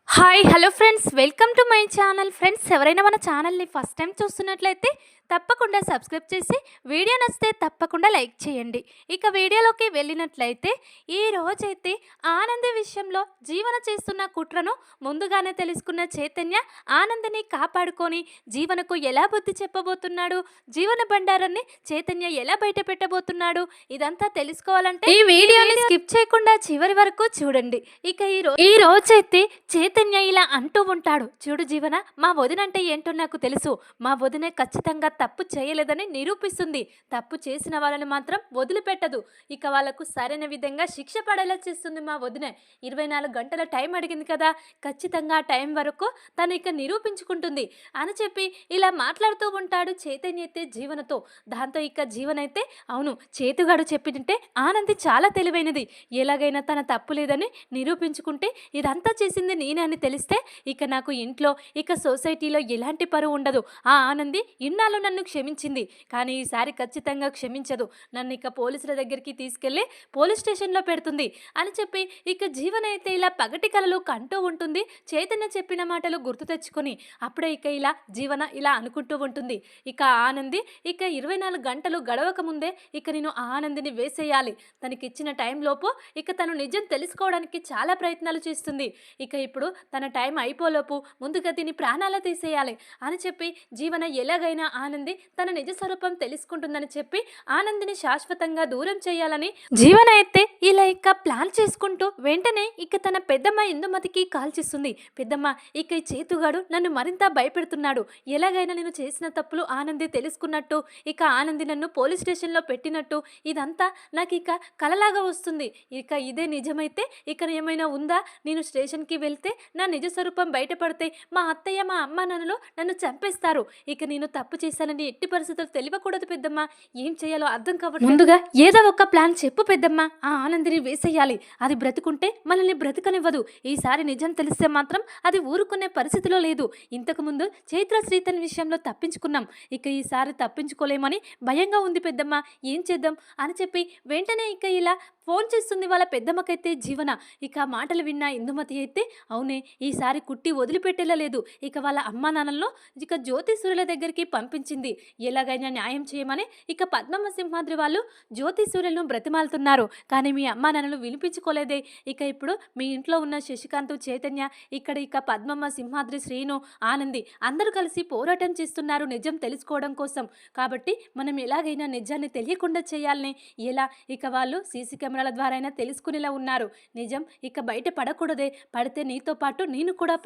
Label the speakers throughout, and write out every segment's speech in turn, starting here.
Speaker 1: Hi hello friends, welcome to my channel. Friends, ఎవరైనా మన ఛానల్ని ఫస్ట్ టైం చూస్తున్నట్లయితే తప్పకుండా సబ్స్క్రైబ్ చేసి వీడియో నచ్చితే తప్పకుండా లైక్ చేయండి. ఇక వీడియోలోకి వెళ్ళినట్లయితే ఈ రోజైతే ఆనంది విషయంలో జీవన చేస్తున్న కుట్రను ముందుగానే తెలుసుకున్న చైతన్య ఆనందిని కాపాడుకొని జీవనకు ఎలా బుద్ధి చెప్పబోతున్నాడు, జీవన బండారాన్ని చైతన్య ఎలా బయట పెట్టబోతున్నాడు, ఇదంతా తెలుసుకోవాలంటే ఈ వీడియోని స్కిప్ చేయకుండా చివరి వరకు చూడండి. ఇక ఈ రోజైతే చైతన్య ఇలా అంటూ ఉంటాడు, చూడు జీవన, మా వదినంటే ఏంటో నాకు తెలుసు. మా వదినే ఖచ్చితంగా తప్పు చేయలేదని నిరూపిస్తుంది. తప్పు చేసిన వాళ్ళని మాత్రం వదిలిపెట్టదు. ఇక వాళ్ళకు సరైన విధంగా శిక్ష పడేలా చేస్తుంది మా వదినే. 24 గంటల టైం అడిగింది కదా, ఖచ్చితంగా ఆ టైం వరకు తను ఇక నిరూపించుకుంటుంది అని చెప్పి ఇలా మాట్లాడుతూ ఉంటాడు చైతన్య అయితే జీవనతో. దాంతో ఇక జీవన అయితే, అవును, చేతుగాడు చెప్పింటే ఆనంది చాలా తెలివైనది, ఎలాగైనా తన తప్పు లేదని నిరూపించుకుంటే ఇదంతా చేసింది నేనే అని తెలిస్తే ఇక నాకు ఇంట్లో ఇక సొసైటీలో ఎలాంటి పరువు ఉండదు. ఆ ఆనంది ఇన్నాళ్ళు నన్ను క్షమించింది, కానీ ఈసారి ఖచ్చితంగా క్షమించదు. నన్ను ఇక పోలీసుల దగ్గరికి తీసుకెళ్ళి పోలీస్ స్టేషన్లో పెడుతుంది అని చెప్పి ఇక జీవన అయితే ఇలా పగటి కలలు కంటూ ఉంటుంది. చైతన్య చెప్పిన మాటలు గుర్తు తెచ్చుకొని అప్పుడే ఇక ఇలా జీవన ఇలా అనుకుంటూ ఉంటుంది, ఇక ఆనంది ఇక 24 గంటలు గడవక ముందే ఇక నేను ఆనందిని వేసేయాలి. తనకిచ్చిన టైంలోపు ఇక తను నిజం తెలుసుకోవడానికి చాలా ప్రయత్నాలు చేస్తుంది. ఇక ఇప్పుడు తన టైం అయిపోలోపు ముందుగా దీని ప్రాణాలు తీసేయాలి అని చెప్పి జీవన ఎలాగైనా ఆనంది తన నిజ స్వరూపం తెలుసుకుంటుందని చెప్పి ఆనందిని శాశ్వతంగా దూరం చేయాలని జీవన అయితే ఇలా ఇక ప్లాన్ చేసుకుంటూ వెంటనే ఇక తన పెద్దమ్మ ఇందుమతికి కాల్ చేస్తుంది. పెద్దమ్మ, ఇక ఈ చేతుగాడు నన్ను మరింత భయపెడుతున్నాడు. ఎలాగైనా నేను చేసిన తప్పులు ఆనంది తెలుసుకున్నట్టు, ఇక ఆనంది నన్ను పోలీస్ స్టేషన్లో పెట్టినట్టు ఇదంతా నాకు ఇక కలలాగా వస్తుంది. ఇక ఇదే నిజమైతే ఇక ఏమైనా ఉందా? నేను స్టేషన్కి వెళ్తే నా నిజ స్వరూపం బయటపడితే మా అత్తయ్య మా అమ్మ నాన్నలు నన్ను చంపేస్తారు. ఇక నేను తప్పు చేశానని ఎట్టి పరిస్థితులు తెలియకూడదు పెద్దమ్మ. ఏం చేయాలో అర్థం కావట్లేదు. ముందుగా ఏదో ఒక ప్లాన్ చెప్పు పెద్దమ్మ. ఆ ఆనందిని వేసేయాలి. అది బ్రతుకుంటే మనల్ని బ్రతకనివ్వదు. ఈసారి నిజం తెలిస్తే మాత్రం అది ఊరుకునే పరిస్థితిలో లేదు. ఇంతకుముందు చైత్ర శ్రీతన్ విషయంలో తప్పించుకున్నాం, ఇక ఈసారి తప్పించుకోలేమని భయంగా ఉంది పెద్దమ్మ. ఏం చేద్దాం అని చెప్పి వెంటనే ఇక ఇలా ఫోన్ చేస్తుంది వాళ్ళ పెద్దమ్మకైతే జీవన. ఇక మాటలు విన్న ఇందుమతి అయితే, అవునే, ఈసారి కుట్టి వదిలిపెట్టేలా లేదు. ఇక వాళ్ళ అమ్మా నాన్నల్లో ఇక జ్యోతి సూర్యుల దగ్గరికి పంపించింది. ఎలాగైనా న్యాయం చేయమని ఇక పద్మమ్మ సింహాద్రి వాళ్ళు జ్యోతి సూర్యులను బ్రతిమాలుతున్నారు. కానీ మీ అమ్మా నాన్నలు వినిపించుకోలేదే. ఇక ఇప్పుడు మీ ఇంట్లో ఉన్న శశికాంత్, చైతన్య, ఇక్కడ ఇక పద్మమ్మ, సింహాద్రి, శ్రీను, ఆనంది అందరూ కలిసి పోరాటం చేస్తున్నారు నిజం తెలుసుకోవడం కోసం. కాబట్టి మనం ఎలాగైనా నిజాన్ని తెలియకుండా చేయాలని ఎలా ఇక వాళ్ళు సీసీ కెమెరాల ద్వారా అయినా తెలుసుకునేలా ఉన్నారు. నిజం ఇక బయట పడకూడదే. పడితే నీతో పాటు నేను కూడా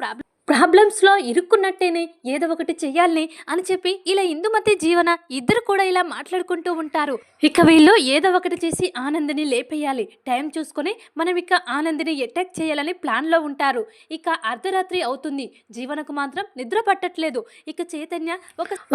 Speaker 1: ప్రాబ్లమ్స్లో ఇరుక్కున్నట్టేనే, ఏదో ఒకటి చెయ్యాలని అని చెప్పి ఇలా ఇందుమతి జీవన ఇద్దరు కూడా ఇలా మాట్లాడుకుంటూ ఉంటారు. ఇక వీళ్ళు ఏదో ఒకటి చేసి ఆనందిని లేపేయాలి. టైం చూసుకొని మనం ఇక ఆనందిని అటాక్ చేయాలని ప్లాన్లో ఉంటారు. ఇక అర్ధరాత్రి అవుతుంది. జీవనకు మాత్రం నిద్ర పట్టట్లేదు. ఇక చైతన్య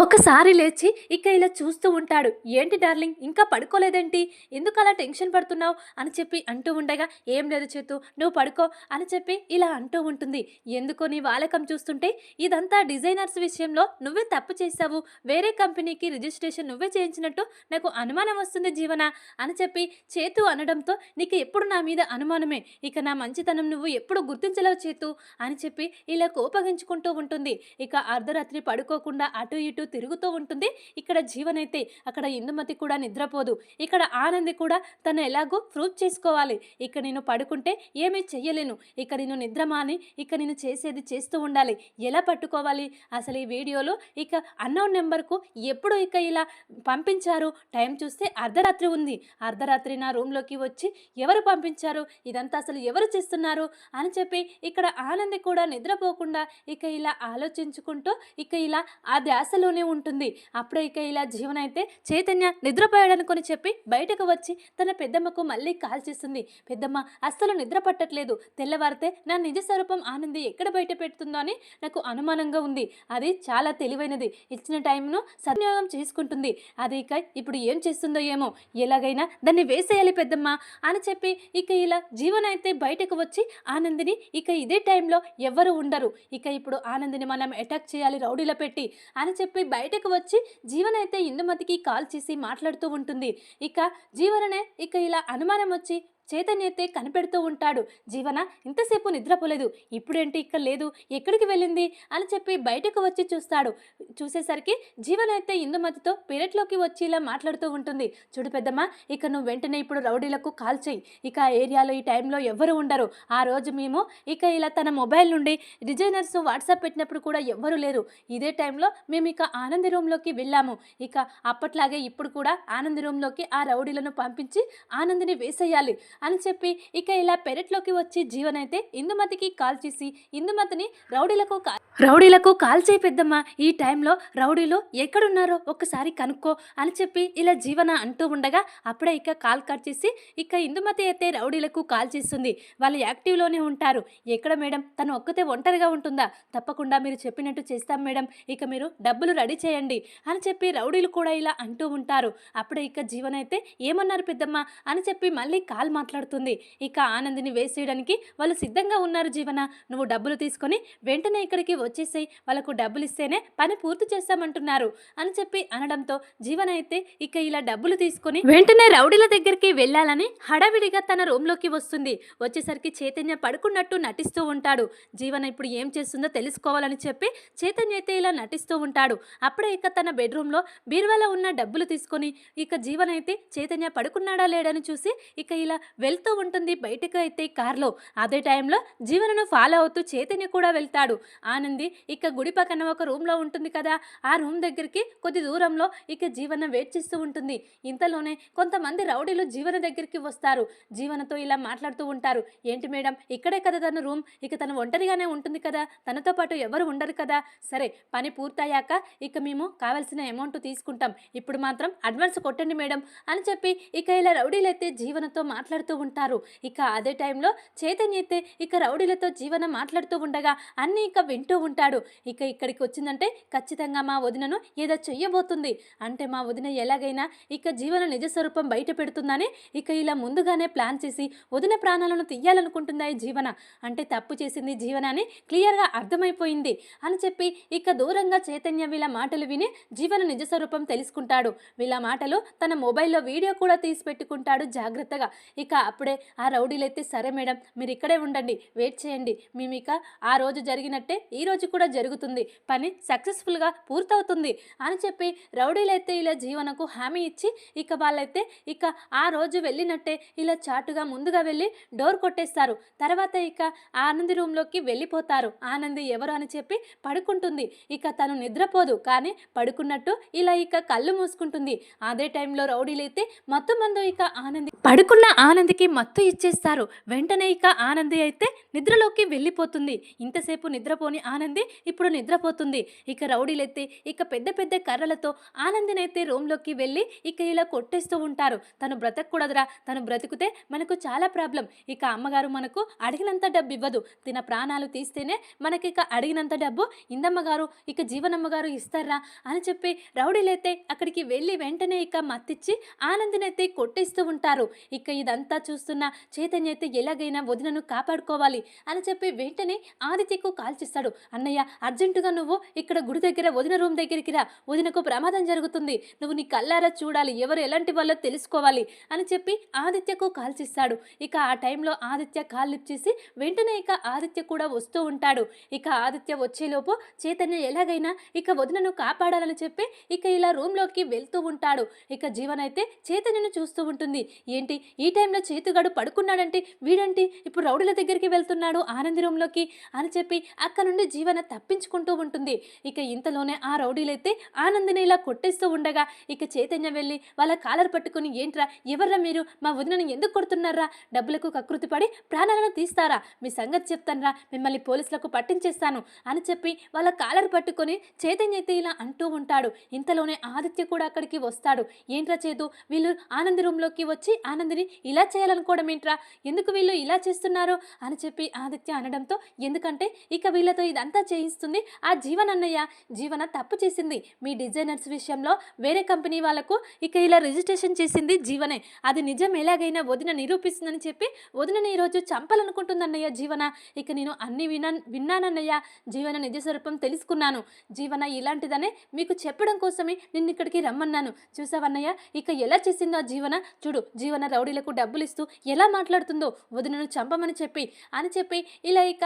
Speaker 1: ఒకసారి లేచి ఇక ఇలా చూస్తూ ఉంటాడు. ఏంటి డార్లింగ్, ఇంకా పడుకోలేదేంటి? ఎందుకు అలా టెన్షన్ పడుతున్నావు అని చెప్పి అంటూ ఉండగా, ఏం లేదు చేతు, నువ్వు పడుకో అని చెప్పి ఇలా అంటూ ఉంటుంది. ఎందుకో నీ వాలకం చూస్తుంటే ఇదంతా డిజైనర్స్ విషయంలో నువ్వే తప్పు చేశావు, వేరే కంపెనీకి రిజిస్ట్రేషన్ నువ్వే చేయించినట్టు నాకు అనుమానం వస్తుంది జీవన అని చెప్పి చేతు అనడంతో, నీకు ఎప్పుడు నా మీద అనుమానమే, ఇక నా మంచితనం నువ్వు ఎప్పుడు గుర్తించలేవు చేతు అని చెప్పి ఇలా కోపగించుకుంటూ ఉంటుంది. ఇక అర్ధరాత్రి పడుకోకుండా అటు ఇటు తిరుగుతూ ఉంటుంది. ఇక్కడ జీవనైతే అక్కడ ఇందుమతి కూడా నిద్రపోదు. ఇక్కడ ఆనంది కూడా తను ఎలాగో ప్రూవ్ చేసుకోవాలి. ఇక నేను పడుకుంటే ఏమీ చెయ్యలేను, ఇక నేను నిద్రమాని ఇక నేను చేసేది చేస్తూ ఉండాలి. ఎలా పట్టుకోవాలి? అసలు ఈ వీడియోలో ఇక అన్నోన్ నెంబర్కు ఎప్పుడు ఇక ఇలా పంపించారు? టైం చూస్తే అర్ధరాత్రి ఉంది. అర్ధరాత్రి నా రూమ్లోకి వచ్చి ఎవరు పంపించారు? ఇదంతా అసలు ఎవరు చేస్తున్నారు అని చెప్పి ఇక్కడ ఆనంది కూడా నిద్రపోకుండా ఇక ఇలా ఆలోచించుకుంటూ ఇక ఇలా ఆ ధ్యాసలోనే ఉంటుంది. అప్పుడే ఇక ఇలా జీవన అయితే చైతన్య నిద్రపోయాడనుకొని చెప్పి బయటకు వచ్చి తన పెద్దమ్మకు మళ్ళీ కాల్ చేస్తుంది. పెద్దమ్మ, అస్సలు నిద్ర పట్టట్లేదు. తెల్లవారితే నా నిజ స్వరూపం ఆనంది ఎక్కడ బయట పెడుతుందో అని నాకు అనుమానంగా ఉంది. అది చాలా తెలివైనది, ఇచ్చిన టైంను సద్వినియోగం చేసుకుంటుంది. అది ఇక ఇప్పుడు ఏం చేస్తుందో ఏమో, ఎలాగైనా దాన్ని వేసేయాలి పెద్దమ్మ అని చెప్పి ఇక ఇలా జీవన అయితే బయటకు వచ్చి ఆనందిని ఇక ఇదే టైంలో ఎవ్వరు ఉండరు, ఇక ఇప్పుడు ఆనందిని మనం అటాక్ చేయాలి రౌడీలో పెట్టి అని చెప్పి బయటకు వచ్చి జీవన అయితే ఇందుమతికి కాల్ చేసి మాట్లాడుతూ ఉంటుంది. ఇక జీవననే ఇక ఇలా అనుమానం వచ్చి చైతన్య అయితే కనిపెడుతూ ఉంటాడు. జీవన ఇంతసేపు నిద్రపోలేదు, ఇప్పుడేంటి ఇక్కడ లేదు, ఎక్కడికి వెళ్ళింది అని చెప్పి బయటకు వచ్చి చూస్తాడు. చూసేసరికి జీవన అయితే ఇందుమతితో పెరట్లోకి వచ్చి ఇలా మాట్లాడుతూ ఉంటుంది. చూడు పెద్దమ్మ, ఇక నువ్వు వెంటనే ఇప్పుడు రౌడీలకు కాల్ చేయి. ఇక ఆ ఏరియాలో ఈ టైంలో ఎవరు ఉండరు. ఆ రోజు మేము ఇక ఇలా తన మొబైల్ నుండి డిజైనర్స్ వాట్సాప్ పెట్టినప్పుడు కూడా ఎవ్వరూ లేరు. ఇదే టైంలో మేము ఇక ఆనంది రూమ్లోకి వెళ్ళాము. ఇక అప్పట్లాగే ఇప్పుడు కూడా ఆనంది రూమ్లోకి ఆ రౌడీలను పంపించి ఆనందిని వేసేయాలి అని చెప్పి ఇక ఇలా పెరట్లోకి వచ్చి జీవన్ అయితే ఇందుమతికి కాల్ చేసి ఇందుమతిని రౌడీలకు కాల్ చేయి పెద్దమ్మ, ఈ టైంలో రౌడీలు ఎక్కడున్నారో ఒక్కసారి కనుక్కో అని చెప్పి ఇలా జీవన అంటూ ఉండగా అప్పుడే ఇక కాల్ కట్ చేసి ఇక ఇందుమతి అయితే రౌడీలకు కాల్ చేస్తుంది. వాళ్ళు యాక్టివ్లోనే ఉంటారు. ఎక్కడ మేడం, తను ఒక్కతే ఒంటరిగా ఉంటుందా? తప్పకుండా మీరు చెప్పినట్టు చేస్తాం మేడం, ఇక మీరు డబ్బులు రెడీ చేయండి అని చెప్పి రౌడీలు కూడా ఇలా అంటూ ఉంటారు. అప్పుడే ఇక జీవన అయితే ఏమన్నారు పెద్దమ్మ అని చెప్పి మళ్ళీ కాల్ మాట్లాడుతుంది. ఇక ఆనందిని వేసేయడానికి వాళ్ళు సిద్ధంగా ఉన్నారు. జీవన, నువ్వు డబ్బులు తీసుకొని వెంటనే ఇక్కడికి వచ్చేసేయి, వాళ్ళకు డబ్బులు ఇస్తేనే పని పూర్తి చేస్తామంటున్నారు అని చెప్పి అనడంతో జీవన అయితే ఇక ఇలా డబ్బులు తీసుకొని వెంటనే రౌడీల దగ్గరికి వెళ్ళాలని హడావిడిగా తన రూమ్లోకి వస్తుంది. వచ్చేసరికి చైతన్య పడుకున్నట్టు నటిస్తూ ఉంటాడు. జీవన ఇప్పుడు ఏం చేస్తుందో తెలుసుకోవాలని చెప్పి చైతన్య అయితే ఇలా నటిస్తూ ఉంటాడు. అప్పుడే ఇక తన బెడ్రూమ్లో బీరువాలో ఉన్న డబ్బులు తీసుకొని ఇక జీవన అయితే చైతన్య పడుకున్నాడా లేడని చూసి ఇక ఇలా వెళ్తూ ఉంటుంది బయటకు అయితే కార్లో. అదే టైంలో జీవనను ఫాలో అవుతూ చైతన్య కూడా వెళ్తాడు. ఆనంది ఇక గుడి పక్కన ఒక రూమ్లో ఉంటుంది కదా, ఆ రూమ్ దగ్గరికి కొద్ది దూరంలో ఇక జీవన వెయిట్ చేస్తూ ఉంటుంది. ఇంతలోనే కొంతమంది రౌడీలు జీవన దగ్గరికి వస్తారు. జీవనతో ఇలా మాట్లాడుతూ ఉంటారు. ఏంటి మేడం, ఇక్కడే కదా తన రూమ్, ఇక తను ఒంటరిగానే ఉంటుంది కదా, తనతో పాటు ఎవరు ఉండరు కదా, సరే పని పూర్తయ్యాక ఇక మేము కావాల్సిన అమౌంట్ తీసుకుంటాం, ఇప్పుడు మాత్రం అడ్వాన్స్ కొట్టండి మేడం అని చెప్పి ఇక ఇలా రౌడీలు అయితే జీవనతో మాట్లాడుతూ ఉంటారు. ఇక అదే టైంలో చైతన్య అయితే ఇక రౌడీలతో జీవన మాట్లాడుతూ ఉండగా అన్నీ ఇక వింటూ ఉంటాడు. ఇక ఇక్కడికి వచ్చిందంటే ఖచ్చితంగా మా వదినను ఏదో చెయ్యబోతుంది, అంటే మా వదిన ఎలాగైనా ఇక జీవన నిజ స్వరూపం బయట పెడుతుందని ఇక ఇలా ముందుగానే ప్లాన్ చేసి వదిన ప్రాణాలను తీయాలనుకుంటుందా ఈ జీవన, అంటే తప్పు చేసింది జీవన అని క్లియర్గా అర్థమైపోయింది అని చెప్పి ఇక దూరంగా చైతన్య వీళ్ళ మాటలు విని జీవన నిజ స్వరూపం తెలుసుకుంటాడు. వీళ్ళ మాటలు తన మొబైల్లో వీడియో కూడా తీసి పెట్టుకుంటాడు జాగ్రత్తగా. ఇక అప్పుడే ఆ రౌడీలైతే సరే మేడం, మీరు ఇక్కడే ఉండండి, వెయిట్ చేయండి, మేము ఇక ఆ రోజు జరిగినట్టే ఈ రోజు కూడా జరుగుతుంది, పని సక్సెస్ఫుల్గా పూర్తవుతుంది అని చెప్పి రౌడీలైతే ఇలా జీవనకు హామీ ఇచ్చి ఇక వాళ్ళైతే ఇక ఆ రోజు వెళ్ళినట్టే ఇలా చాటుగా ముందుగా వెళ్ళి డోర్ కొట్టేస్తారు. తర్వాత ఇక ఆనంది రూమ్లోకి వెళ్ళిపోతారు. ఆనంది ఎవరు అని చెప్పి పడుకుంటుంది. ఇక తను నిద్రపోదు, కానీ పడుకున్నట్టు ఇలా ఇక కళ్ళు మూసుకుంటుంది. అదే టైంలో రౌడీలైతే మత్తు మందు ఇక పడుకున్న ఆనందికి మత్తు ఇచ్చేస్తారు. వెంటనే ఇక ఆనంది అయితే నిద్రలోకి వెళ్ళిపోతుంది. ఇంతసేపు నిద్రపోని ఆనంది ఇప్పుడు నిద్రపోతుంది. ఇక రౌడీలైతే ఇక పెద్ద పెద్ద కర్రలతో ఆనందినైతే రూమ్లోకి వెళ్ళి ఇక ఇలా కొట్టేస్తూ ఉంటారు. తను బ్రతకూడదురా, తను బ్రతికితే మనకు చాలా ప్రాబ్లం, ఇక అమ్మగారు మనకు అడిగినంత డబ్బు ఇవ్వదు, తిన ప్రాణాలు తీస్తేనే మనకి ఇక అడిగినంత డబ్బు ఇందమ్మగారు ఇక జీవనమ్మగారు ఇస్తారా అని చెప్పి రౌడీలైతే అక్కడికి వెళ్ళి వెంటనే ఇక మత్తిచ్చి ఆనందినైతే కొట్టేస్తూ ఉంటారు. ఇక ఇదంతా చూస్తున్న చైతన్య అయితే ఎలాగైనా వదినను కాపాడుకోవాలి అని చెప్పి వెంటనే ఆదిత్యకు కాల్ చేస్తాడు. అన్నయ్య, అర్జెంటుగా నువ్వు ఇక్కడ గుడి దగ్గర వదిన రూమ్ దగ్గరికి రా, వదినకు ప్రమాదం జరుగుతుంది, నువ్వు నీ కళ్ళారా చూడాలి, ఎవరు ఎలాంటి వాళ్ళో తెలుసుకోవాలి అని చెప్పి ఆదిత్యకు కాల్ చేస్తాడు. ఇక ఆ టైంలో ఆదిత్య కాల్ లిఫ్ట్ చేసి వెంటనే ఇక ఆదిత్య కూడా వస్తూ ఉంటాడు. ఇక ఆదిత్య వచ్చేలోపు చైతన్య ఎలాగైనా ఇక వదినను కాపాడాలని చెప్పి ఇక ఇలా రూమ్లోకి వెళ్తూ ఉంటాడు. ఇక జీవన్ అయితే చైతన్యను చూస్తూ ఉంటుంది. ఏంటి ఈ టైంలో చేతుగాడు పడుకున్నాడంటే, వీడంటి ఇప్పుడు రౌడీల దగ్గరికి వెళ్తున్నాడు ఆనంది రూమ్లోకి అని చెప్పి అక్కడ నుండి జీవన తప్పించుకుంటూ ఉంటుంది. ఇక ఇంతలోనే ఆ రౌడీలైతే ఆనందిని ఇలా కొట్టేస్తూ ఉండగా ఇక చైతన్య వెళ్ళి వాళ్ళ కాలర్ పట్టుకుని, ఏంట్రా, ఎవర్రా మీరు, మా వదినను ఎందుకు కొడుతున్నారా, డబ్బులకు కకృతి పడి ప్రాణాలను తీస్తారా, మీ సంగతి చెప్తానరా, మిమ్మల్ని పోలీసులకు పట్టించేస్తాను అని చెప్పి వాళ్ళ కాలర్ పట్టుకొని చైతన్య అయితే ఇలా అంటూ ఉంటాడు. ఇంతలోనే ఆదిత్య కూడా అక్కడికి వస్తాడు. ఏంట్రా చేతు, వీళ్ళు ఆనంది రూమ్లోకి వచ్చి ఆనందిని ఇలా చేయాలనుకోవడం ఏంట్రా, ఎందుకు వీళ్ళు ఇలా చేస్తున్నారు అని చెప్పి ఆదిత్య అనడంతో, ఎందుకంటే ఇక వీళ్ళతో ఇదంతా చేయిస్తుంది ఆ జీవన్ అన్నయ్య, జీవన తప్పు చేసింది, మీ డిజైనర్స్ విషయంలో వేరే కంపెనీ వాళ్ళకు ఇక ఇలా రిజిస్ట్రేషన్ చేసింది జీవనే, అది నిజం ఎలాగైనా వదిన నిరూపిస్తుందని చెప్పి వదినని ఈరోజు చంపాలనుకుంటుందన్నయ్య జీవన, ఇక నేను అన్ని విన్నానన్నయ్య, జీవన నిజ స్వరూపం తెలుసుకున్నాను, జీవన ఇలాంటిదనే మీకు చెప్పడం కోసమే నిన్ను ఇక్కడికి రమ్మన్నాను, చూసావన్నయ్య ఇక ఎలా చేసిందో ఆ జీవన, చూడు జీవన రౌడీలకు డబ్బులు డబ్బులిస్తూ ఎలా మాట్లాడుతుందో వదినను చంపమని చెప్పి ఇలా ఇక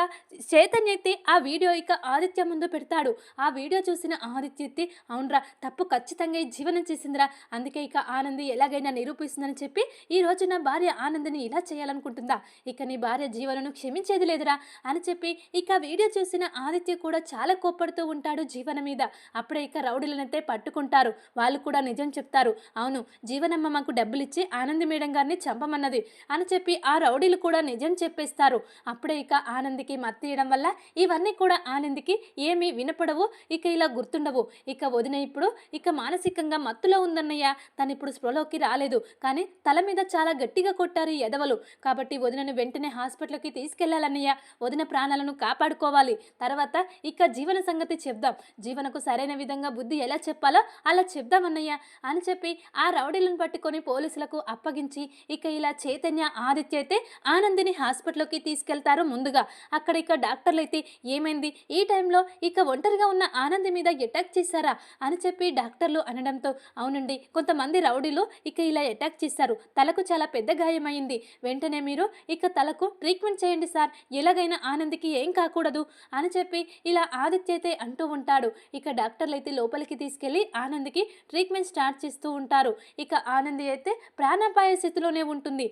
Speaker 1: చైతన్య అయితే ఆ వీడియో ఇక ఆదిత్య ముందు పెడతాడు. ఆ వీడియో చూసిన ఆదిత్య అయితే అవునరా తప్పు ఖచ్చితంగా ఈ జీవనం చేసిందిరా, అందుకే ఇక ఆనంది ఎలాగైనా నిరూపిస్తుందని చెప్పి ఈ రోజు నా భార్య ఆనందిని ఇలా చేయాలనుకుంటుందా, ఇక నీ భార్య జీవనను క్షమించేది లేదురా అని చెప్పి ఇక వీడియో చూసిన ఆదిత్య కూడా చాలా కోప్పడుతూ ఉంటాడు జీవన మీద. అప్పుడే ఇక రౌడీలనైతే పట్టుకుంటారు. వాళ్ళు కూడా నిజం చెప్తారు. అవును జీవనమ్మ మాకు డబ్బులిచ్చి ఆనంది మేడం గారిని చంపమన్నది అని చెప్పి ఆ రౌడీలు కూడా నిజం చెప్పేస్తారు. అప్పుడే ఇక ఆనందికి మత్తీయడం వల్ల ఇవన్నీ కూడా ఆనందికి ఏమీ వినపడవు, ఇక ఇలా గుర్తుండవు. ఇక వదిన ఇప్పుడు ఇక మానసికంగా మత్తులో ఉందన్నయ్య, తను ఇప్పుడు స్పృహలోకి రాలేదు, కానీ తల మీద చాలా గట్టిగా కొట్టారు ఈ ఎదవలు, కాబట్టి వదినను వెంటనే హాస్పిటల్కి తీసుకెళ్లాలన్నయ్య, వదిన ప్రాణాలను కాపాడుకోవాలి. తర్వాత ఇక జీవన సంగతి చెప్దాం, జీవనకు సరైన విధంగా బుద్ధి ఎలా చెప్పాలో అలా చెప్దామన్నయ్య అని చెప్పి ఆ రౌడీలను పట్టుకొని పోలీసులకు అప్పగించి ఇక ఇలా చైతన్య ఆదిత్య అయితే ఆనందిని హాస్పిటల్కి తీసుకెళ్తారు. ముందుగా అక్కడ ఇక డాక్టర్లు అయితే ఏమైంది ఈ టైంలో ఇక ఒంటరిగా ఉన్న ఆనంది మీద అటాక్ చేశారా అని చెప్పి డాక్టర్లు అనడంతో అవునండి కొంతమంది రౌడీలు ఇక ఇలా అటాక్ చేశారు, తలకు చాలా పెద్ద గాయమైంది, వెంటనే మీరు ఇక తలకు ట్రీట్మెంట్ చేయండి సార్, ఎలాగైనా ఆనందికి ఏం కాకూడదు అని చెప్పి ఇలా ఆదిత్య అయితే అంటూ ఉంటాడు. ఇక డాక్టర్లు అయితే లోపలికి తీసుకెళ్లి ఆనందికి ట్రీట్మెంట్ స్టార్ట్ చేస్తూ ఉంటారు. ఇక ఆనంది అయితే ప్రాణాపాయ స్థితిలోనే ఉంటుంది,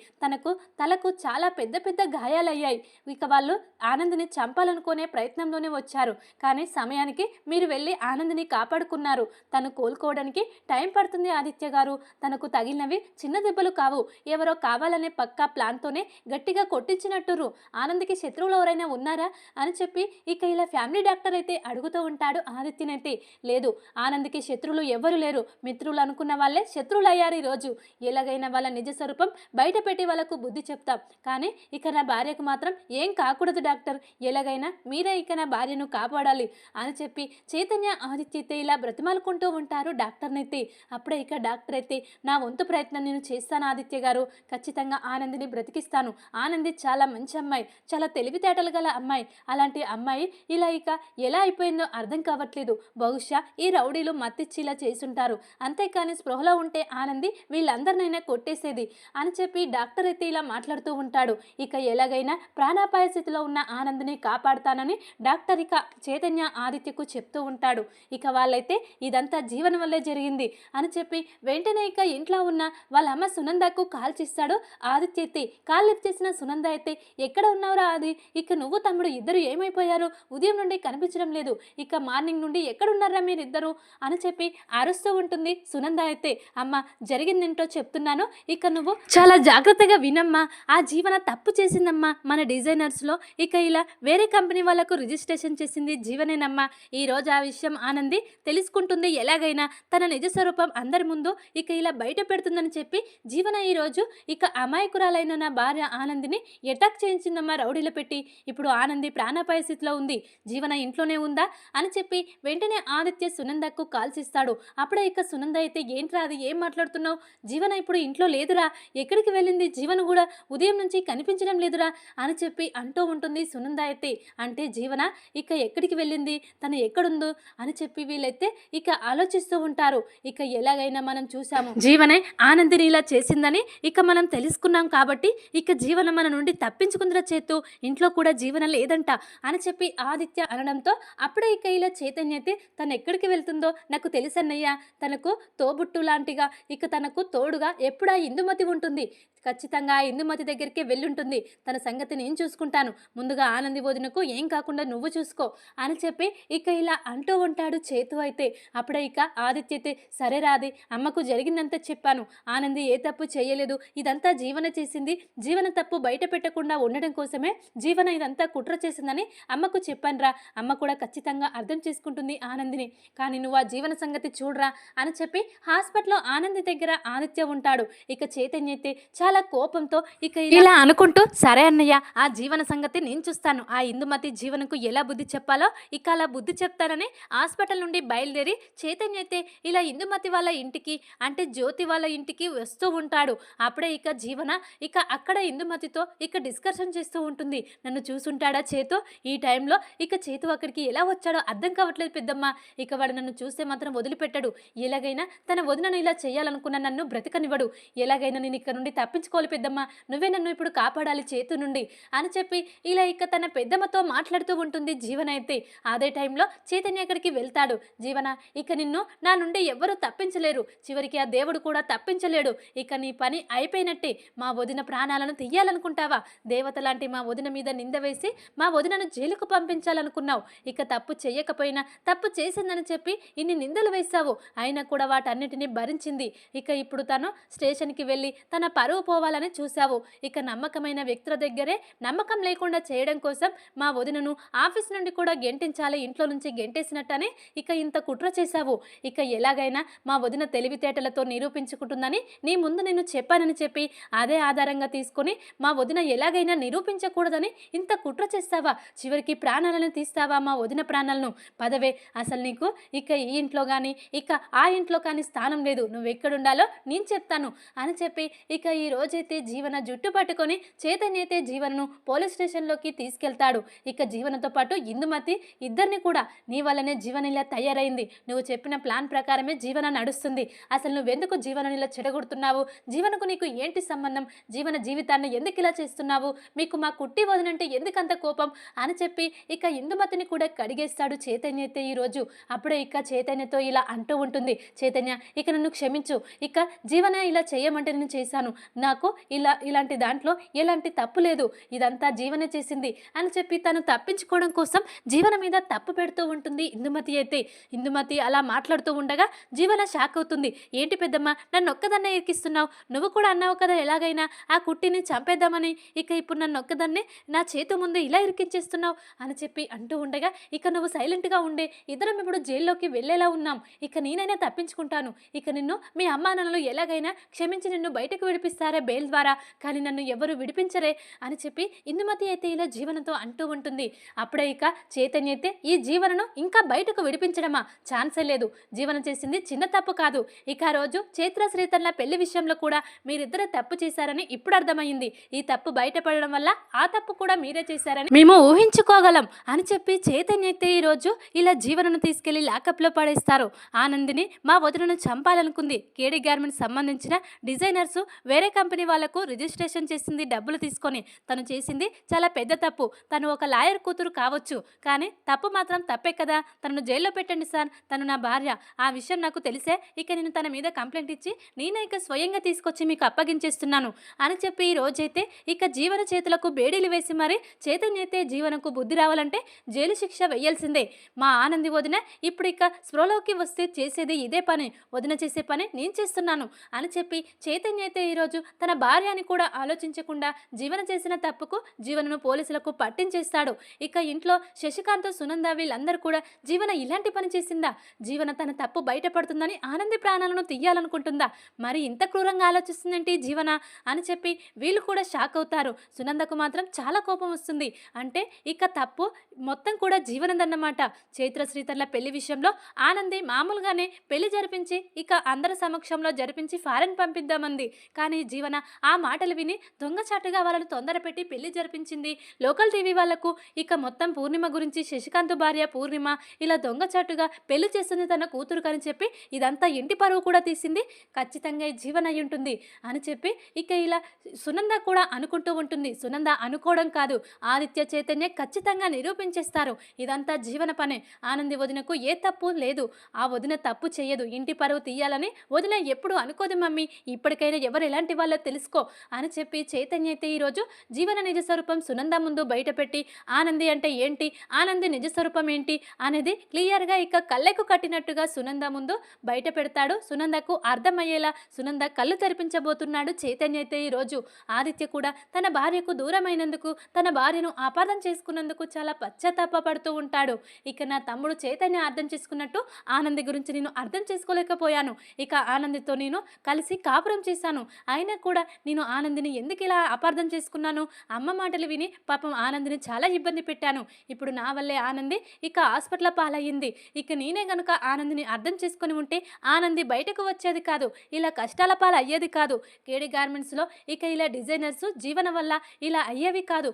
Speaker 1: తలకు చాలా పెద్ద పెద్ద గాయాలయ్యాయి. ఇక వాళ్ళు ఆనందిని చంపాలనుకునే ప్రయత్నంలోనే వచ్చారు, కానీ సమయానికి మీరు వెళ్ళి ఆనందిని కాపాడుకున్నారు. తను కోలుకోవడానికి టైం పడుతుంది ఆదిత్య గారు, తనకు తగిలినవి చిన్న దెబ్బలు కావు, ఎవరో కావాలనే పక్కా ప్లాన్తోనే గట్టిగా కొట్టించినట్టురు, ఆనందికి శత్రువులు ఎవరైనా ఉన్నారా అని చెప్పి ఇక ఇలా ఫ్యామిలీ డాక్టర్ అయితే అడుగుతూ ఉంటాడు ఆదిత్యనైతే. లేదు ఆనందికి శత్రువులు ఎవరు లేరు, మిత్రులు అనుకున్న వాళ్ళే శత్రువులు అయ్యారు ఈరోజు, ఎలాగైనా వాళ్ళ నిజ స్వరూపం బయట పెట్టి వాళ్ళకు బుద్ధి చెప్తాం, కానీ ఇక నా భార్యకు మాత్రం ఏం కాకూడదు డాక్టర్, ఎలాగైనా మీరే ఇక నా భార్యను కాపాడాలి అని చెప్పి చైతన్య ఆదిత్య అయితే ఇలా బ్రతిమాలుకుంటూ ఉంటారు డాక్టర్నైతే. అప్పుడే ఇక డాక్టర్ అయితే నా వంతు ప్రయత్నం నేను చేస్తాను ఆదిత్య గారు, ఖచ్చితంగా ఆనందిని బ్రతికిస్తాను, ఆనంది చాలా మంచి అమ్మాయి, చాలా తెలివితేటలు గల అమ్మాయి, అలాంటి అమ్మాయి ఇలా ఇక ఎలా అయిపోయిందో అర్థం కావట్లేదు, బహుశా ఈ రౌడీలు మత్తిచ్చి ఇలా చేసుంటారు, అంతేకాని స్పృహలో ఉంటే ఆనంది వీళ్ళందరినైనా కొట్టేసేది అని చెప్పి డాక్టర్ అయితే ఇలా మాట్లాడుతూ ఉంటాడు. ఇక ఎలాగైనా ప్రాణాపాయ స్థితిలో ఉన్న ఆనందిని కాపాడుతానని డాక్టర్ ఇక చైతన్య ఆదిత్యకు చెప్తూ ఉంటాడు. ఇక వాళ్ళైతే ఇదంతా జీవన వల్లే జరిగింది అని చెప్పి వెంటనే ఇక ఇంట్లో ఉన్న వాళ్ళ అమ్మ సునందకు కాల్ చేస్తాడు ఆదిత్య అయితే. కాల్ లిఫ్ట్ చేసిన సునంద అయితే ఎక్కడ ఉన్నావురా ఆది, ఇక నువ్వు తమ్ముడు ఇద్దరు ఏమైపోయారు, ఉదయం నుండి కనిపించడం లేదు, ఇక మార్నింగ్ నుండి ఎక్కడున్నారా మీరిద్దరు అని చెప్పి అరుస్తూ ఉంటుంది సునంద అయితే. అమ్మ జరిగిందేంటో చెప్తున్నాను, ఇక నువ్వు చాలా జాగ్రత్తగా వినమ్మా, ఆ జీవన తప్పు చేసిందమ్మా మన డిజైనర్స్లో, ఇక ఇలా వేరే కంపెనీ వాళ్ళకు రిజిస్ట్రేషన్ చేసింది జీవనేనమ్మా, ఈరోజు ఆ విషయం ఆనంది తెలుసుకుంటుంది, ఎలాగైనా తన నిజ స్వరూపం అందరి ముందు ఇక ఇలా బయట పెడుతుందని చెప్పి జీవన ఈరోజు ఇక అమాయకురాలైన నా భార్య ఆనందిని అటాక్ చేయించిందమ్మా రౌడీలు పెట్టి, ఇప్పుడు ఆనంది ప్రాణాపాయ స్థితిలో ఉంది, జీవన ఇంట్లోనే ఉందా అని చెప్పి వెంటనే ఆదిత్య సునందకు కాల్ చేస్తాడు. అప్పుడే ఇక సునంద అయితే ఏంట్రా అది ఏం మాట్లాడుతున్నావు, జీవన ఇప్పుడు ఇంట్లో లేదురా, ఎక్కడికి వెళ్ళింది జీవన కూడా ఉదయం నుంచి కనిపించడం లేదురా అని చెప్పి అంటూ ఉంటుంది సునంద అయితే. అంటే జీవన ఇక ఎక్కడికి వెళ్ళింది, తను ఎక్కడుందో అని చెప్పి వీళ్ళైతే ఇక ఆలోచిస్తూ ఉంటారు. ఇక ఎలాగైనా మనం చూసాము జీవనే ఆనందిని ఇలా చేసిందని ఇక మనం తెలుసుకున్నాం, కాబట్టి ఇక జీవన మన నుండి తప్పించుకుందిరా చేతు, ఇంట్లో కూడా జీవన లేదంట అని చెప్పి ఆదిత్య అనడంతో అప్పుడే ఇక ఇలా చైతన్య అయితే తను ఎక్కడికి వెళ్తుందో నాకు తెలుసన్నయ్య, తనకు తోబుట్టు లాంటిగా ఇక తనకు తోడుగా ఎప్పుడు ఆ ఇందుమతి ఉంటుంది, ఖచ్చితంగా ఆ ఇందుమతి దగ్గరికి వెళ్ళుంటుంది, తన సంగతి నేను చూసుకుంటాను, ముందుగా ఆనంది వదినకు ఏం కాకుండా నువ్వు చూసుకో అని చెప్పి ఇక ఇలా అంటూ ఉంటాడు చేతు అయితే. అప్పుడే ఇక ఆదిత్య అయితే సరే రాది, అమ్మకు జరిగిందంతా చెప్పాను, ఆనంది ఏ తప్పు చేయలేదు, ఇదంతా జీవన చేసింది, జీవన తప్పు బయట పెట్టకుండా ఉండడం కోసమే జీవన ఇదంతా కుట్ర చేసిందని అమ్మకు చెప్పానురా, అమ్మ కూడా ఖచ్చితంగా అర్థం చేసుకుంటుంది ఆనందిని, కానీ నువ్వు ఆ జీవన సంగతి చూడరా అని చెప్పి హాస్పిటల్లో ఆనంది దగ్గర ఆదిత్య ఉంటాడు. ఇక చైతన్య అయితే చాలా కోపంతో ఇక ఇలా అనుకుంటూ సరే అన్నయ్య ఆ జీవన సంగతి నేను చూస్తాను, ఆ ఇందుమతి జీవనకు ఎలా బుద్ధి చెప్పాలో ఇక అలా బుద్ధి చెప్తానని హాస్పిటల్ నుండి బయలుదేరి చైతన్య అయితే ఇలా ఇందుమతి వాళ్ళ ఇంటికి అంటే జ్యోతి వాళ్ళ ఇంటికి వస్తూ ఉంటాడు. అప్పుడే ఇక జీవన ఇక అక్కడ ఇందుమతితో ఇక డిస్కషన్ చేస్తూ ఉంటుంది. నన్ను చూసుంటాడా చేతు, ఈ టైంలో ఇక చేతు అక్కడికి ఎలా వచ్చాడో అర్థం కావట్లేదు పెద్దమ్మ, ఇక వాడు నన్ను చూస్తే మాత్రం వదిలిపెట్టాడు, ఎలాగైనా తన వదినను ఇలా చేయాలనుకున్న నన్ను బ్రతకనివ్వడు, ఎలాగైనా నేను ఇక్కడ నుండి తప్పించుకోవాలి పెద్దమ్మ, నువ్వే నన్ను ఇప్పుడు కాపాడాలి చేతు నుండి అని చెప్పి ఇలా ఇక తన పెద్దమ్మతో మాట్లాడుతూ ఉంటుంది జీవన అయితే. అదే టైంలో చైతన్య అక్కడికి వెళ్తాడు. జీవన, ఇక నిన్ను నా నుండి ఎవ్వరూ తప్పించలేరు, చివరికి ఆ దేవుడు కూడా తప్పించలేడు, ఇక నీ పని అయిపోయినట్టే. మా వదిన ప్రాణాలను తీయాలనుకుంటావా? దేవత లాంటి మా వదిన మీద నింద వేసి మా వదినను జైలుకు పంపించాలనుకున్నావు. ఇక తప్పు చేయకపోయినా తప్పు చేసిందని చెప్పి ఇన్ని నిందలు వేశావు, అయినా కూడా వాటన్నిటిని భరించింది. ఇక ఇప్పుడు తను స్టేషన్కి వెళ్ళి తన పరువు పోవాలని చూశావు. ఇక నమ్మకమైన వ్యక్తుల దగ్గరే నమ్మకం లేకుండా చేయడం కోసం మా వదినను ఆఫీస్ నుండి కూడా గెంటించాలి, ఇంట్లో నుంచి గెంటేసినట్టనే ఇక ఇంత కుట్ర చేశావు. ఇక ఎలాగైనా మా వదిన తెలివితేటలతో నిరూపించుకుంటుందని నీ ముందు నేను చెప్పానని చెప్పి అదే ఆధారంగా తీసుకొని మా వదిన ఎలాగైనా నిరూపించకూడదని ఇంత కుట్ర చేస్తావా? చివరికి ప్రాణాలను తీస్తావా మా వదిన ప్రాణాలను? పదవే, అసలు నీకు ఇక ఈ ఇంట్లో కానీ ఇక ఆ ఇంట్లో కానీ స్థానం లేదు, నువ్వు ఎక్కడుండాలో నేను చెప్తాను అని చెప్పి ఇక ఈ రోజైతే జీవన జుట్టు పట్టుకొని చైతన్య అయితే జీవనను పోలీస్ స్టేషన్లోకి తీసుకెళ్తాడు. ఇక జీవనతో పాటు ఇందుమతి ఇద్దరిని కూడా, నీ వల్లనే జీవన ఇలా తయారైంది, నువ్వు చెప్పిన ప్లాన్ ప్రకారమే జీవన నడుస్తుంది, అసలు నువ్వెందుకు జీవన ఇలా చెడగొడుతున్నావు, జీవనకు నీకు ఏంటి సంబంధం, జీవన జీవితాన్ని ఎందుకు ఇలా చేస్తున్నావు, మీకు మా కుట్టి వదినంటే ఎందుకంత కోపం అని చెప్పి ఇక ఇందుమతిని కూడా కడిగేస్తాడు చైతన్య అయితే ఈరోజు. అప్పుడే ఇక చైతన్యతో ఇలా అంటూ ఉంటుంది, చైతన్య ఇక నన్ను క్షమించు, ఇక జీవన ఇలా చేయమంటే నేను చేశాను, నాకు ఇలాంటి దాంట్లో ఎలాంటి తప్పు లేదు, ఇదంతా జీవన చేసింది అని చెప్పి తను తప్పించుకోవడం కోసం జీవన మీద తప్పు పెడుతూ ఉంటుంది ఇందుమతి అయితే. ఇందుమతి అలా మాట్లాడుతూ ఉండగా జీవన షాక్ అవుతుంది. ఏంటి పెద్దమ్మ, నన్ను ఒక్కదాన్నే ఇరికిస్తున్నావు, నువ్వు కూడా అన్నావు కదా ఎలాగైనా ఆ కుట్టిని చంపేద్దామని, ఇక ఇప్పుడు నన్ను ఒక్కదాన్నే నా చేతు ముందు ఇలా ఇరికించేస్తున్నావు అని చెప్పి అంటూ ఉండగా, ఇక నువ్వు సైలెంట్గా ఉండే, ఇద్దరం ఇప్పుడు జైల్లోకి వెళ్ళేలా ఉన్నాం, ఇక నేనైనా తప్పించుకుంటాను, ఇక నిన్ను మీ అమ్మా నాన్నలు ఎలాగైనా క్షమించి నిన్ను బయటకు విడిపిస్తారే బెయిల్ ద్వారా, కానీ నన్ను ఎవరు విడిపించరే అని చెప్పి ఇందుమతి అయితే ఇలా జీవనతో అంటూ ఉంటుంది. అప్పుడే ఇక చైతన్య అయితే ఈ జీవనను ఇంకా బయటకు విడిపించడమా, ఛాన్సే లేదు, జీవన చేసింది చిన్న తప్పు కాదు, ఇక ఆ రోజు చైత్ర శ్రీతన్ల పెళ్లి విషయంలో కూడా మీరిద్దరు తప్పు చేశారని ఇప్పుడు అర్థమైంది, ఈ తప్పు బయటపడడం వల్ల ఆ తప్పు కూడా మీరే చేశారని మేము ఊహించుకోగలం అని చెప్పి చైతన్య అయితే ఈరోజు ఇలా జీవనను తీసుకెళ్లి లాకప్లో పడేస్తారు. ఆనందిని మా వదినను చంపాలనుకుంది, కేడీ గార్మెంట్స్ సంబంధించిన డిజైనర్స్ వేరే కంపెనీ వాళ్లకు రిజిస్ట్రేషన్ చేసింది డబ్బులు తీసుకొని, తను చేసింది చాలా పెద్ద తప్పు, తను ఒక లాయర్ కూతురు కావచ్చు కానీ తప్పు మాత్రం తప్పే కదా, తనను జైల్లో పెట్టండి సార్, తను నా భార్య, ఆ విషయం నాకు తెలిసే ఇక నేను తన మీద కంప్లైంట్ ఇచ్చి నేనే ఇక స్వయంగా తీసుకొచ్చి మీకు అప్పగించేస్తున్నాను అని చెప్పి ఈ రోజైతే ఇక జీవన చేతులకు బేడీలు వేసి మరి చైతన్య అయితే జీవనకు బుద్ధి రావాలంటే జైలు శిక్ష వేయాల్సిందే, మా ఆనంది వదిన ఇప్పుడు ఇక స్పృహలోకి వస్తే చేసేది ఇదే పని, వదిన చేసే పని నేను చేస్తున్నాను అని చెప్పి చైతన్య అయితే ఈరోజు తన భార్య అని కూడా ఆలోచించకుండా జీవన చేసిన తప్పుకు జీవనను పోలీసులకు పట్టించేస్తాడు. ఇక ఇంట్లో శశికాంత్ సునంద వీళ్ళందరూ కూడా జీవన ఇలాంటి పని చేసిందా, జీవన తన తప్పు బయటపడుతుందని ఆనంది ప్రాణాలను తీయాలనుకుంటుందా, మరి ఇంత క్రూరంగా ఆలోచిస్తుందేంటి జీవన అని చెప్పి వీళ్ళు కూడా షాక్ అవుతారు. సునందకు మాత్రం చాలా కోపం వస్తుంది. అంటే ఇక తప్పు మొత్తం కూడా జీవనదన్నమాట. చైత్ర శ్రీతర్ల పెళ్లి విషయంలో ఆనంది మామూలుగానే పెళ్లి జరిపించి ఇక అందరి సమక్షంలో జరిపించి ఫారెన్ పంపిద్దామంది, కానీ జీవన ఆ మాటలు విని దొంగచాటుగా వాళ్ళను తొందర పెట్టి పెళ్లి జరిపించింది. లోకల్ టీవీ వాళ్లకు ఇక మొత్తం పూర్ణిమ గురించి, శశికాంత్ భార్య పూర్ణిమ ఇలా దొంగచాటుగా పెళ్లి చేస్తుంది తన కూతురు అని చెప్పి ఇదంతా ఇంటి పరువు కూడా తీసింది ఖచ్చితంగా జీవన అయి ఉంటుంది అని చెప్పి ఇక ఇలా సునంద కూడా అనుకుంటూ ఉంటుంది. సునంద అనుకోవడం కాదు, ఆదిత్య చైతన్య ఖచ్చితంగా నిరూపించేస్తారు ఇదంతా జీవన పనే, ఆనంది వదినకు ఏ తప్పు లేదు, ఆ వదిన తప్పు చేయదు, ఇంటి పరువు తీయాలని వదిన ఎప్పుడు అనుకోదు మమ్మీ, ఇప్పటికైనా ఎవరు ఎలాంటి వాళ్ళో తెలుసుకో అని చెప్పి చైతన్య అయితే ఈరోజు జీవన నిజ స్వరూపం సునంద ముందు బయటపెట్టి ఆనంది అంటే ఏంటి, ఆనంది నిజ స్వరూపం ఏంటి అనేది క్లియర్గా ఇక కళ్ళకు కట్టినట్టుగా సునంద ముందు బయట పెడతాడు. సునందకు అర్థమయ్యేలా సునంద కళ్ళు తెరిపించబోతున్నాడు చైతన్య అయితే ఈరోజు. ఆదిత్య కూడా తన భార్యకు దూరమైనందుకు, తన భార్యను అపార్థం చేసుకున్నందుకు చాలా పశ్చాత్తాపడుతూ ఉంటాడు. ఇక నా తమ్ముడు చైతన్య అర్థం చేసుకున్నట్టు ఆనంది గురించి నేను అర్థం చేసుకోలేకపోయాను, ఇక ఆనందితో నేను కలిసి కాపురం చేశాను, అయినా కూడా నేను ఆనందిని ఎందుకు ఇలా అపార్థం చేసుకున్నాను, అమ్మ మాటలు విని పాపం ఆనందిని చాలా ఇబ్బంది పెట్టాను, ఇప్పుడు నా వల్లే ఆనంది ఇక హాస్పిటల్ పాలయ్యింది, ఇక నేనే గనుక ఆనందిని అర్థం చేసుకుని ఉంటే ఆనంది బయటకు వచ్చేది కాదు, ఇలా కష్టాల పాలు అయ్యేది కాదు, కేడీ గార్మెంట్స్లో ఇక ఇలా డిజైనర్స్ జీవన వల్ల ఇలా అయ్యేవి కాదు,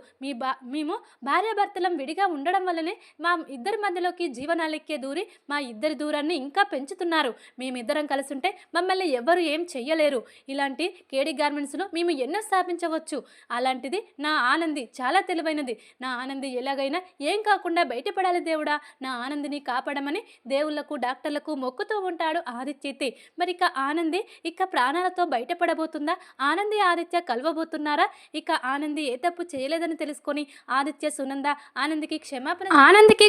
Speaker 1: మేము భార్యాభర్తలం విడిగా ఉండడం వల్లనే మా ఇద్దరి మధ్యలోకి జీవనాలెక్కే దూరి మా ఇద్దరి దూరాన్ని ఇంకా పెంచుతున్నారు, మేమిద్దరం కలిసి ఉంటే మమ్మల్ని ఎవరు ఏం చెయ్యలేరు, ఇలాంటి కేడీ లేడీ గార్మెంట్స్‌లో మేము ఎన్నో స్థాపించవచ్చు. అలాంటిది నా ఆనంది చాలా తెలివైనది. నా ఆనంది ఎలాగైనా ఏం కాకుండా బయటపడాలి దేవుడా! నా ఆనందిని కాపాడమని దేవుళ్ళకు, డాక్టర్లకు మొక్కుతూ ఉంటాడు ఆదిత్యయితే. మరిక ఆనంది ఇక ప్రాణాలతో బయటపడబోతుందా? ఆనంది, ఆదిత్య కలవబోతున్నారా? ఇక ఆనంది ఏ తప్పు చేయలేదని తెలుసుకొని ఆదిత్య, సునంద ఆనందికి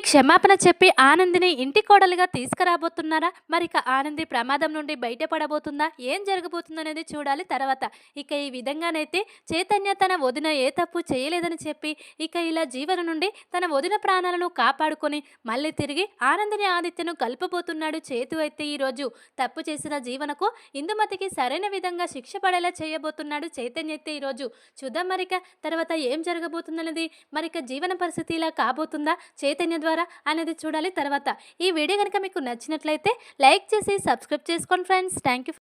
Speaker 1: క్షమాపణ చెప్పి ఆనందిని ఇంటి కోడలిగా తీసుకురాబోతున్నారా? మరిక ఆనంది ప్రమాదం నుండి బయటపడబోతుందా? ఏం జరగబోతుందనేది చూడాలి తర్వాత. ఇక ఈ విధంగానైతే చైతన్య తన వదిన ఏ తప్పు చేయలేదని చెప్పి ఇక ఇలా జీవన నుండి తన వదిన ప్రాణాలను కాపాడుకొని మళ్ళీ తిరిగి ఆనందిని, ఆదిత్యను కలుపబోతున్నాడు చేతు. అయితే ఈరోజు తప్పు చేసిన జీవనకు ఇందుమతికి సరైన విధంగా శిక్ష పడేలా చేయబోతున్నాడు చైతన్య. అయితే ఈరోజు చూద్దాం మరిక తర్వాత ఏం జరగబోతుందనేది. మరిక జీవన పరిస్థితి ఇలా కాబోతుందా చైతన్య ద్వారా అనేది చూడాలి తర్వాత. ఈ వీడియో కనుక మీకు నచ్చినట్లయితే లైక్ చేసి సబ్స్క్రైబ్ చేసుకోండి ఫ్రెండ్స్. Thank you.